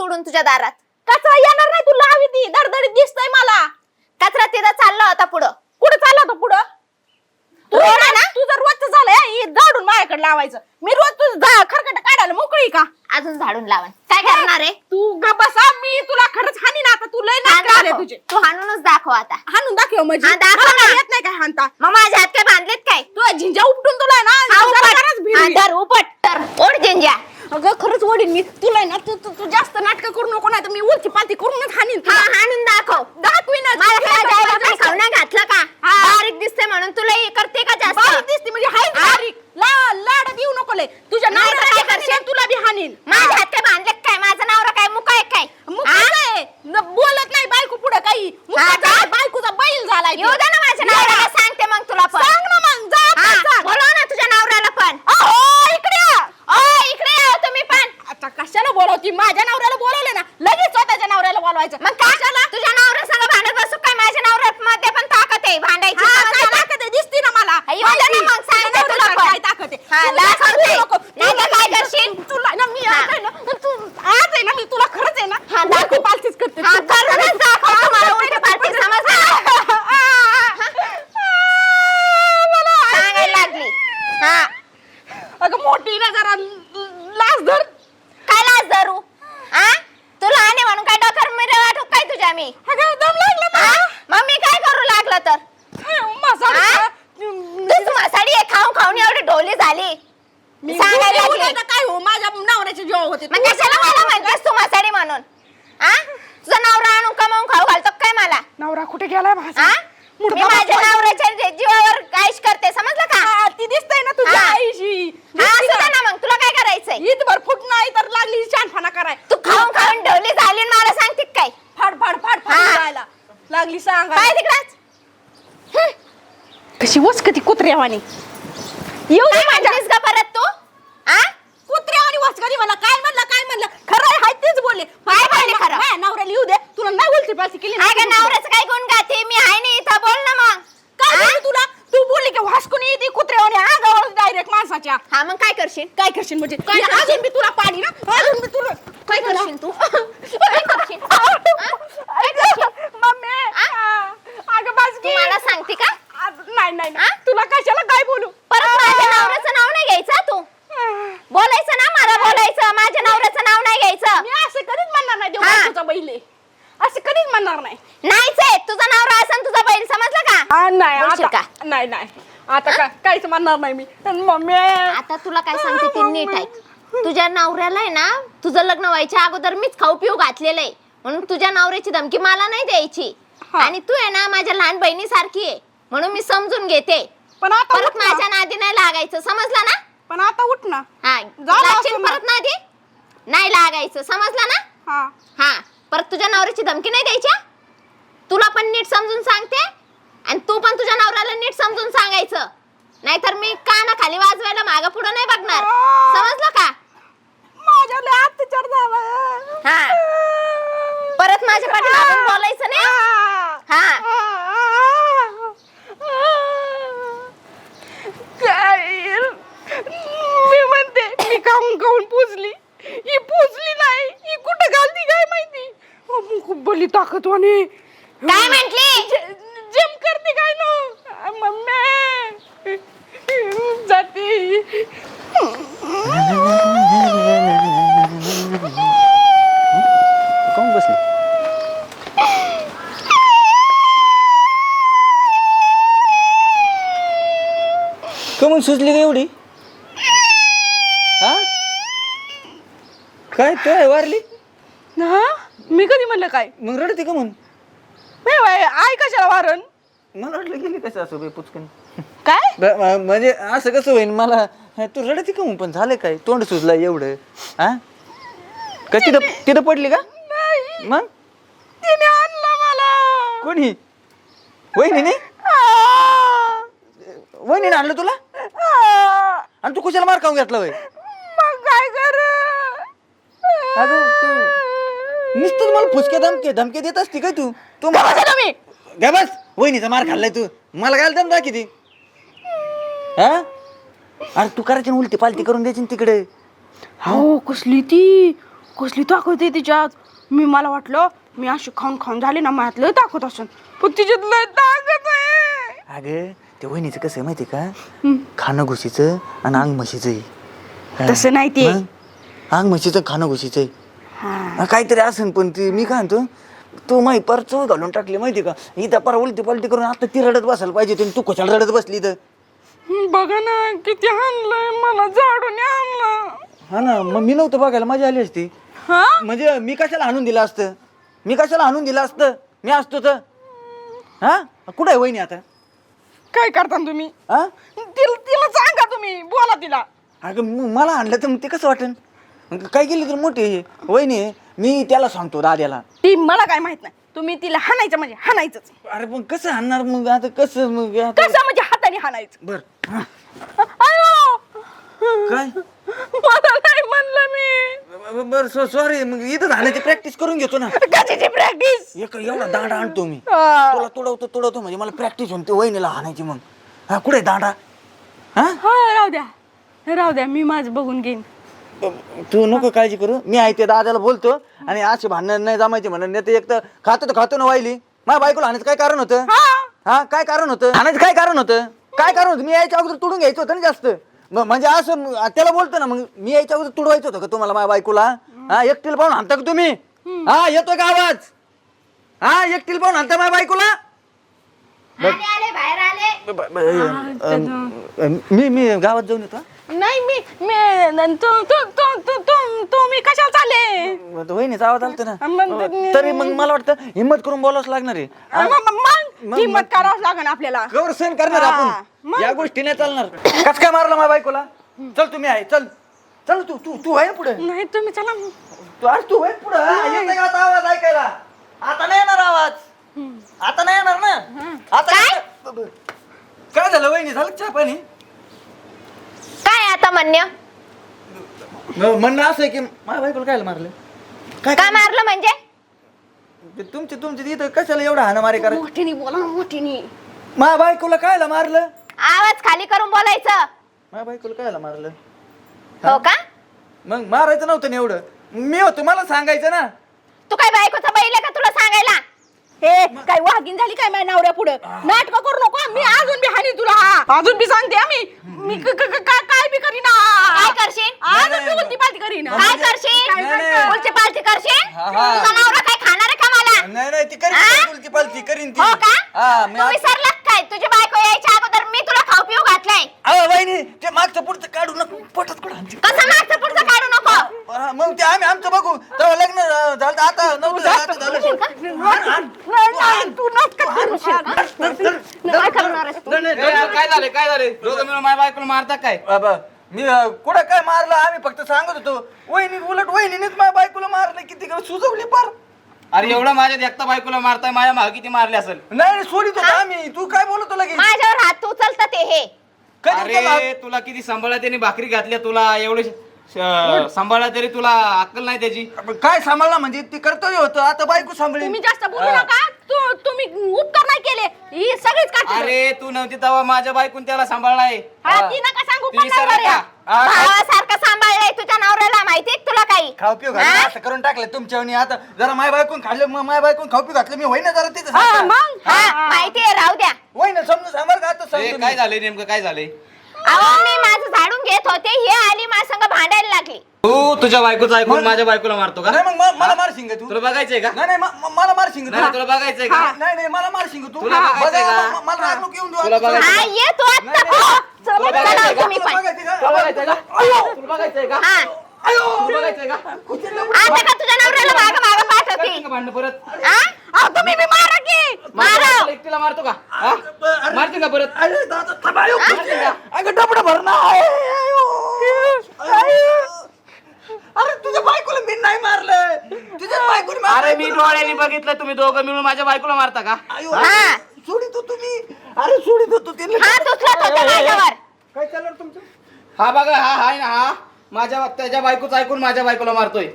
सोडून तुझ्या दारात? कचरा येणार नाही, तू लावी ती दडदडीत दिसतय मला. कचरा तिथं चालला होता पुढं. कुठे चालला होता पुढं? रोड आहे ना? तुझं रोजचं झालंय झाडून माझ्याकडे लावायचं. मी रोज तुझं खरकट काढायला मोकळी का? अजून झाडून लावण. काय करणार आहे तू ग बसा, मी तुला खरंच हानीन आता. तू लय नाटकं आले तुझे. तू हाणूनच दाखव आता. हाणून दाखव म्हणजे. हा, दाखव मला ना. येत नाही काय हाणता. मग माझ्या हात काय बांधलेत काय? तू झिंजा उपटून तुला ना हा, जरा उपट. खरंच भीड हा, होईल. धर, उपट तर ओढ झेंज्या. अगं खरंच ओढीन मी तुला ना. तू जास्त नाटकं करू नको, नाही तर मी उलटी पालती करूनच हानीन हा, तुला. हाणून दाखव. दाखवीनच. मला काय जायला काही जास्त. खाऊ नाही घातलं का? हा. बारीक दिसते म्हणून तुला हे करते का जास्त? बारीक दिसते म्हणजे हाय बारीक. लाड देऊ नको लय. तुझ्या नाही तर नवऱ्याला काय हाणीन करशील? आणि तुला बी हानीन. माझ्या हात काय बांधलेत काय? माझा नवरा काय मुका आहे काय? मग हा? कसं आहे? बोलत नाही बायको पुढे काही. मुकाचा का? बायकोचा बैल झालाय. येऊ दे ना माझ्या नवऱ्याला, सांगते मग तुला पण. सांग ना मग, जा हा, आता सांग. बोलव ना तुझ्या नवऱ्याला पण. अहो, इकडे या. ओ, इकडे या हो तुम्ही पण. आता कशाला बोलवती? माझ्या नवऱ्याला बोलवले ना, लगेच स्वतःच्या नवऱ्याला बोलवायचं. मग कशाला तुझ्या नवऱ्या संग भांडत बसू काय? माझ्या नवऱ्यात मध्ये पण ताकद आहे भांडायची. हा, समजलं काय ना? ताकद आहे दिसती ना मला. हा, येऊ दे ना मग, सांगते तुझ्या तुला नवऱ्याला पण. काय ताकद आहे. हा, तुला दाखवते. सांगू नको. नाही तर काय करशील? तुला ना मी हा. आज आहे ना, तू आज आहे ना मी तुला खरंच आहे ना. हा, दाखव. पालतीच करते. हा, करूनच दाखव तुम्हाला उलटी पालटी, समजलं? सांगायला लागली. हा, अगं मोठी ना जरा लाज धर. काय लाज धरू? हा, तुला आणि म्हणून काय डोक्यावर मिरे वाटू काय तुझ्या मी? अगं दम लागला हा? मला. मग मी काय करू लागलं तर? मसाला. हा? तूच मसाडी आहे, खाऊन खाऊन एवढी ढोली झाली. मी सांगायला बोलू लागली. नये तर काय हो, माझ्या नवऱ्याचे जीव होते. मग कशाला मला म्हणतेस तू मसाडी म्हणून? हा, तुझा नवरा आणून कमावून खाऊ घालतो काय मला? नवरा कुठे गेलाय माझा? हा, मी माझ्या नवऱ्याच्या जीवावर काहीच करते, समजलं का? हा, ती दिसतंय ना तुझ्या हा. आईशी. हा, असू दे ना मग, तुला काय करायचंय? ईदभर फुट नाही तर लागली शानफाना कराय. तू खाऊन खाऊन ढवली झाली आणि मला सांगते काय? फाड फाड फाड फाड हा. जायला लागली सांगा. काय तिकडच कशी वसकती कुत्र्यावानी. येऊ दे काय माझ्या म्हणतेस का परत तू? हा, कुत्र्यावानी वसकती मला. काय म्हणलं खरं आहे, हाय तेच बोलले. काय बोलले खरं? माझ्या नवऱ्याला येऊ दे. तुला नाही उलटी पालती केली ना. काय गं, नवऱ्याचं काय गुण गाते? मी आहे नाही इथं, बोल ना मग. काय हा? बोलली तुला? तू बोलली की वासकून येते कुत्र्यावानी अंगावर डायरेक्ट माणसाच्या. हा, मग काय करशील? काय करशील म्हणजे? काय करशील? अजून मी तुला पाडी ना. अजून मी तुला काय करशील तू? काय करशील? काय करशील? मम्मी. अगं बस तू की. मला सांगते का? नाही नाही हा? तुला कशाला काय बोलू? परत माझ्या नवऱ्याचं नाव नाही घ्यायचं तू. बोलायचं ना, मला बोलायचं. माझ्या नवऱ्याचं नाव नाही घ्यायचं. मी असं कधीच म्हणणार नाही. हा. देवा तुझा बैल आहे. असं कधीच म्हणणार नाही. नाहीच आहे. तुझा नवरा असन तुझा बैल, समजलं का? नाही बोलशील आता का? नाही आता काहीच म्हणणार नाही मी. मम्मी आता तुला काय सांगते ते नीट ऐक. तुझ्या नवऱ्याला आहे ना, तुझं लग्न व्हायच्या अगोदर मीच खाऊ पिऊ घातलेलं आहे, म्हणून तुझ्या नवऱ्याची धमकी मला नाही द्यायची. हा. आणि तू आहे ना माझ्या लहान बहिणी सारखी आहे, म्हणून मी समजून घेते. पण आता परत उठ ना. माझ्या नादी नाही लागायचं, समजलं ना? पण आता उठ ना. हा, जा लागशील बाजूला. परत नादी नाही लागायचं, समजलं ना? हा हा, परत तुझ्या नवऱ्याची धमकी नाही द्यायची. तुला पण नीट समजून सांगते आणि तू पण तुझ्या नवऱ्याला नीट समजून सांगायचं, नाहीतर मी कानाखाली वाजवायला मागं पुढं नाही बघणार, समजलं का? माझ्या लय अत्याचार झाला. हा, परत माझ्या पाठीमागून बोलायचं नाही. हा. काय मी म्हणते, मी खाऊन खाऊन पुजली, ही पुजली नाही, ही कुठं घालती काय माहिती. खूप बोली ताकदवानी. काय म्हंटली? जिम करते काय नो मम्मी जाती. कोण बसली? कमून सुचली का एवढी? हा, काय तो आहे वारली? हा मी कधी म्हणलं काय? मग रडते का म्हणून? आई कशाला वारण? मला वाटलं गेली कसं असं बाई पुचकन. काय म्हणजे असं कसं होईन मला. तू रडते का म्हणून? पण झालं काय? तोंड सुजलं एवढं? हा, का तिथं पडली का? नाही, मग तिने आणलं मला. कोणी? वहिनीने? वहिनीने आणलं तुला? आणि तू कशाला मार खाऊन घेतला? मग काय कर? अगं नुसतं मला फुसके धमके देत असते काय तू? तू मी गा बस. वहिनीचा मार खाल्लाय तू, मला काय दम दाखी ती? हा, अरे तू करायची ना उलटी पालटी करून द्यायची ना तिकडे. हो कसली ती कसली ताकद आहे तिच्यात. मला वाटलं मी अशी खाऊन खाऊन झाली ना माझ्यात लय ताकद असेल, पण तिच्यात लय ताकद आहे. अगं ते वहिनीचं कसं आहे माहिती का, खाणं घुशीचं आणि अंग म्हशीचं आहे. तसं नाही ते. मग? अंग म्हशीचं खाणं घुशीचं आहे. हा. काहीतरी असेल, पण ती मी काय म्हणतो, तू माही पर चव घालून टाकली माहिती का, इथं पर उलटी पलटी करून आता ती रडत बसायला पाहिजे होती, तू कशाला रडत बसली तर. बघा ना किती हाणलंय मला, झाडून आणलं. हा ना, मग मी नव्हतं बघायला, मजा आली असती. हा म्हणजे मी कशाला आणून दिलं असतं, मी कशाला आणून दिलं असतं, मी असतो तर. हा कुठे आहे वहिनी आता? काय करता तुम्ही? हा तिला सांगा, तुम्ही बोला तिला. अगं मला आणलं तर मग ते कसं वाटेल, काय केली तर मोठी आहे वहिनी आहे. मी त्याला सांगतो दाद्याला. ती मला काय माहित नाही, तुम्ही तिला हाणायचं म्हणजे हाणायचंच. अरे पण कसं आणणार मग आता, कसं मग आता? कसं म्हणजे हाताने हाणायचं. बर अयो काय मला नाही म्हणलं मी. बर सॉरी, मग इथं झाल्याची प्रॅक्टिस करून घेतो ना. कशाची प्रॅक्टिस? एवढा दांडा आणतो मी, तुला तुडवतो म्हणजे मला प्रॅक्टिस होते वहिनीला हाणायची. मग हा कुठे दांडा? हा राहू द्या मी माझं बघून घेईन. तू नको काळजी करू, मी आहे ते दादाला बोलतो. आणि असे भांडण नाही जमायचे म्हणून, नाही तर एक तर खातो ना वाहिली. माझ्या बायकोला हाणायचं काय कारण होतं? हा काय कारण होतं हाणायचं? काय कारण होतं? मी यायच्या अगोदर तुडून घ्यायचं होतं ना जास्त. म्हणजे असं त्याला बोलतो ना, मग मी यायच्या अगोदर तुडवायचं होतं का तुम्हाला माझ्या बायकोला? हा एकटीला पाहून हाणता का तुम्ही? हा येतोय का आवाज? हा एकटीला पाहून हाणता माझ्या बायकोला? आले बाहेर आले. मी गावात जाऊन येतो. नाही तुम्ही कशाला चालले? वहिनीचा आवाज आलता ना, मग- तरी मग मला वाटतं हिम्मत करून बोलावंच लागणार आहे. मग हिम्मत करावं लागेल आपल्याला. कवर सहन करणार हा, आपण, या गोष्टी नाही चालणार. कस काय मारलं माझ्या बायकोला? चल तुम्ही आहे, चल चल तू तू तू आहे ना पुढे. नाही तुम्ही चला. तू आहे पुढे. आवाज ऐकायला आता नाही येणार आवाज, आता नाही येणार ना. आता काय झालं वहिनी? झालं चहा पाणी? काय आता म्हणण्य? म्हणणं असं आहे की माझ्या बायकोला काय मारलं? काय मारलं म्हणजे? तुमचे इथं कशाला एवढा हाणामारी करायचं? मोठीने बोला ना, मोठीने. माझ्या बायकोला कायला मारलं? आवाज खाली करून बोलायचं. माझ्या बायकोला कायला मारलं? हो का? मग मारायचं नव्हतं ना एवढं, मी होतो मला सांगायचं ना. तू काय बायकोचा बैल आहे का तुला सांगायला? हे काय वाघीन झाली काय माझ्या नवऱ्या पुढे? नाटक करू नको. मी अजून बी हानी तुला. अजून बी सांगते मी काय बी करीन. काय करशील? अजून बी उलटी पालटी करीन. काय करशील? नाही. उलटी पालटी करशील? हा, हा. तुझा नवरा काय खाणार आहे का मला? नाही ती करीन, हा? तुलती पालती करीन ती. हो का? हा, मी तू विसरलास काय? तुझी बायको यायच्या अगोदर मी तुला खाऊ पिऊ घातलंय. वहिनी ते मागचं पुढचं काढू नको, पटत कुठं आणते. कसं मागचं पुढचं काढू नको. मग ते आम्ही आमचं बघू, तेव्हा लग्न झालं आता नव्हतं झालं. तू नक्की काय करणार आहेस तू? काय झाले दोघं मिळून माझ्या बायकोला मारता काय? बाबा मी कुठं काय मारलं, आम्ही फक्त सांगत होतो. उलट वहिनीनेच माझ्या बायकोला मारलं, किती सुजवली पार. अरे एवढं माझ्या देखता बायकोला मारताय, माझ्या मागे किती मारले असेल? नाही सोडित होतो आम्ही, तू काय बोलतो लगेच? माझ्यावर हात उचलतात ते हे. कधी उचलला? अरे तुला किती सांभाळा त्याने भाकरी घातल्या, तुला एवढे सांभाळा तरी तुला अक्कल नाही त्याची. काय सांभाळला म्हणजे ते कर्तव्य होतं, आता बायको सांभाळी. तुम्ही जास्त बोलू नका. तुम्ही उपकार नाही केले. ही सगळीच काढते. अरे तू नव्हती तेव्हा माझ्या बायकून त्याला सांभाळलाय. ती नका सांगू. ती विसरली का? भावासारखं सांभाळलंय तुझ्या नवऱ्याला, माहितीये का तुला काही? खाऊ पिऊ घातलं, असं करून टाकलं तुमच्यावनी. आता जरा माय बायकून खाल्लं, मग माय बायकून खाऊ पिऊ घातलं, मी होईना जरा तिथं. हा, माहितीये, राहू द्या. होईना समजून सांभाळ का आता ए, सांगतो काय मी. झालंय नेमकं काय झालंय? अहो मी माझं झाडून घेत होते, हे आली माझ्या संग भांडायला लागली. तू तुझ्या बायकोचं ऐकून माझ्या बायकोला मारतो का? नाही मग मला मारशिंग तू. तुला बघायचंय का? नाही मला मारशिंग नाही तुला बघायचंय का? नाही मला मारशिंग तू. तुला बघायचंय बघा, का? मला राग नको येऊन देऊ. तुला बघायचंय हा ये तू आत्ता नाही, हो. तुला चला बघायचंय का? तुम्ही पण. बघायचं का? तुला बघायचंय का? तुला बघायचंय का? हा, तुला बघायचंय का? आता का तुझ्या नवऱ्याला मागं पाठवते? करशील का भांडण परत? हा? तुम्ही बी मारा की. मारा. तुला एकटीला मारतो का? हा? मारते का परत? अरे दादा थांब, आयो. मारते का? अगं डबडं भर ना. अरे तुझ्या बायकोला मी नाही मारलं, तुझ्या बायकोला मारलं. अरे मी डोळ्यांनी बघितलं, तुम्ही दोघं मिळून माझ्या बायकोला मारता का? आयो, हा. सोडित होतो मी. अरे सोडित होतो तिला. हात उचलत होते माझ्यावर. काय चाललं रे तुमचं? हा बघा, हा हाय ना, हा माझ्या त्याच्या बायकोचं ऐकून माझ्या बायकोला मारतोय.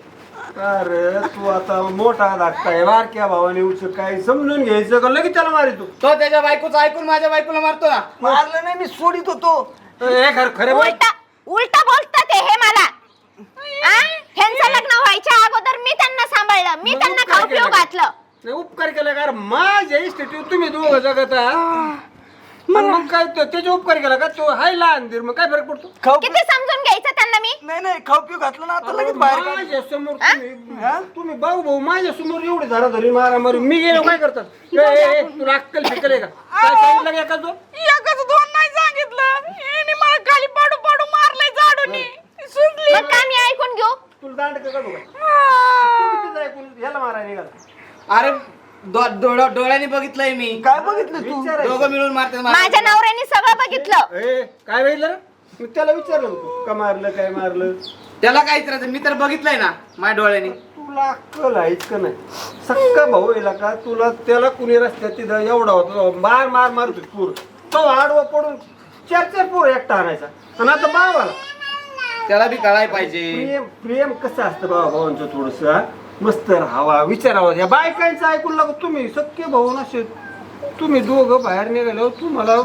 अरे तू आता मोठा धाकटाय, बारक्या भावाने उच काय समजून घ्यायचं का लगेच त्याला मारी तू. तो त्याच्या बायकोचं ऐकून माझ्या बायकोला मारतो ना. मारलं नाही, मी सोडित होतो. खरं बोल. उलटा बोलतात हे मला. ह्यांचं लग्न व्हायच्या अगोदर मी त्यांना सांभाळलं, मी मग त्यांना उपकार खाऊ पिऊ केला का? घातलं. नाही उपकार केला का? अरे माझ्या इस्टेटीवर तुम्ही दोघं जगत आहात. आणि मग काय त्याचे उपकार केला का? तो हाय लहान दीर, मग काय फरक पडतो? खाऊ किती समजून घ्यायचं त्यांना मी? नाही खाऊ पिऊ घातलं ना आता लगेच बाहेर काढ. माझ्या समोर तुम्ही भाऊ माझ्या समोर एवढी धराधरी मारामारी मी गेलो काय करतात? तुला अक्कल फिकल आहे का? काय सांगितलं का एका एकच दोन नाही सांगितलं, याने मला खाली पाडू पाडू मारलंय झाडूनी, सुजली. मग काय मी ऐकून घेऊ? तुला दांड का काढू का? तुम्ही तिथं ऐकून ह्याला मारायला निघाला. अरे डोळ्याने बघितलंय मी. काय बघितलं तू? विचारायचं. दोघं मिळून मारते माझ्या नवऱ्याने सगळं बघितलं. काय बघितलं रे? मी त्याला विचारलं होतं, का मारलं काय मारलं. त्याला काय विचारायचं? मी तर बघितलंय ना माझ्या डोळ्याने. तुला अक्कल आहेच का नाही? सक्का भाऊ येला का तुला? त्याला कुणी रस्त्यात तिथं एवढा होता, मार मार मारत होती पूर, तो आडवा पडून 4 पोर एकटा आणायचा. आणि आता भावाला त्याला बी कळाय पाहिजे. प्रेम प्रेम कसं असतं भावांचं थोडस मस्त राहावा, विचारावा. या बायकांचं ऐकून लागो तुम्ही सख्खे भाऊ नसे तुम्ही दोघं बाहेर निघाल्यावर तुम्हाला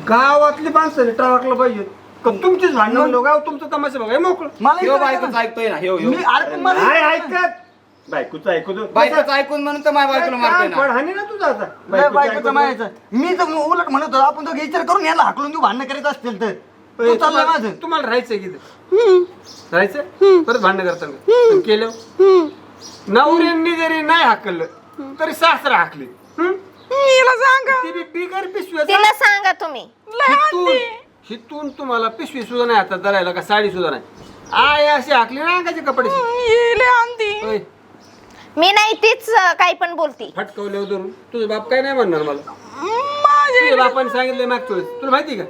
गावातली माणसाने टाकलं पाहिजे का? तुमचीच भांडण गाव तुमचं तमाशा बघा मोकळं. मला ह्यो इथं बायकोच ऐकतोय ना. ह्यो मी अरे पण मला नाही ऐकत बायकोचं ऐकू दे. बायकोच ऐकून म्हणून तर माझ्या बायकोला मारतोय पण ना. हानी ना तुझा आता नाही, बायकोचं बायकोचं ऐकू दे. मारायचं. मी तर उलट म्हणत होतो आपण तो विचार करून याला हाकलून देऊ, भांडणं करायचं असतील तर. तू चाललाय माझं. तुम्हाला राहायचंय की राहायचं परत भांडण करताना केलं नवऱ्यांनी जरी नाही हाकललं तरी सासरा हाकले. हिला सांगा, ती बी बिगर पिशवी तिला सांगा तुम्ही. हितून तुम्हाला पिशवी सुद्धा नाही हातात धरायला का साडी सुद्धा नाही. आय अशी हाकली ना अंगाचे कपडे हिला आणती. मी नाही तीच काही पण बोलती. फटकवले धरून तुझा बाप काय नाही म्हणणार मला. तुझ्या बापाने सांगितलं मागच्या वेळेस तुला माहिती का?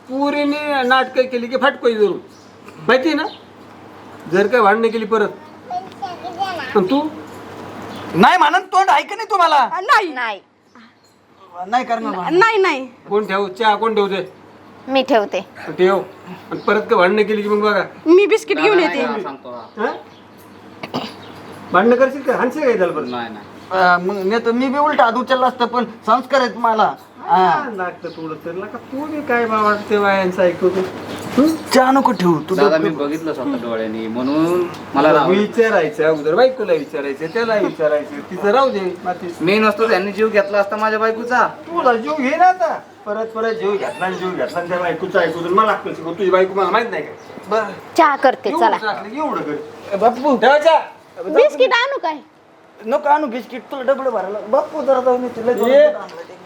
पुरीने नाटकं केली की फटकोई धरून माहिती ना. जर काय भांडणं केली परत पण तू नाही म्हणून तोंड ऐक नाही तुम्हाला. नाही नाही नाही करणार भांडण. नाही नाही कोण ठेव चहा कोण ठेवते मी ठेवते. ठेव आणि परत काय भांडणं केली की मग बघा. मी बिस्किट घेऊन येते. नाही, सांगतो हा. हा? भांडणं करशील का? हाणशील का त्याला परत? नाही नाही. मग नाही तर मी बी उलट हात उचलला असतं पण संस्कार आहेत मला. लागतं थोडं तर का तू बी काय बा वाटते बायांचं ऐकतो. चहा नको ठेवू तू. दादा मी बघितलं स्वतः डोळ्याने म्हणून मला राव. विचारायचं अगोदर बायकोला विचारायचं त्याला विचारायचं तिचं राहू दे माती. मी नसतो त्यांनी जीव घेतला असता माझ्या बायकोचा. तुला जीव घे ना आता परत जीव घेतला आणि जीव घेतला आणि त्या बायकोचं ऐकून मला अक्कल शिकवून तुझी बायको मला माहित नाही का? चहा करते चला. एवढं कर बाप्पू ठेवायचा. बिस्किट आणू काय? नको आणू बिस्किट तुला डबल भरायला. बाप्पू जरा जाऊन तुला ये. आणलं ते.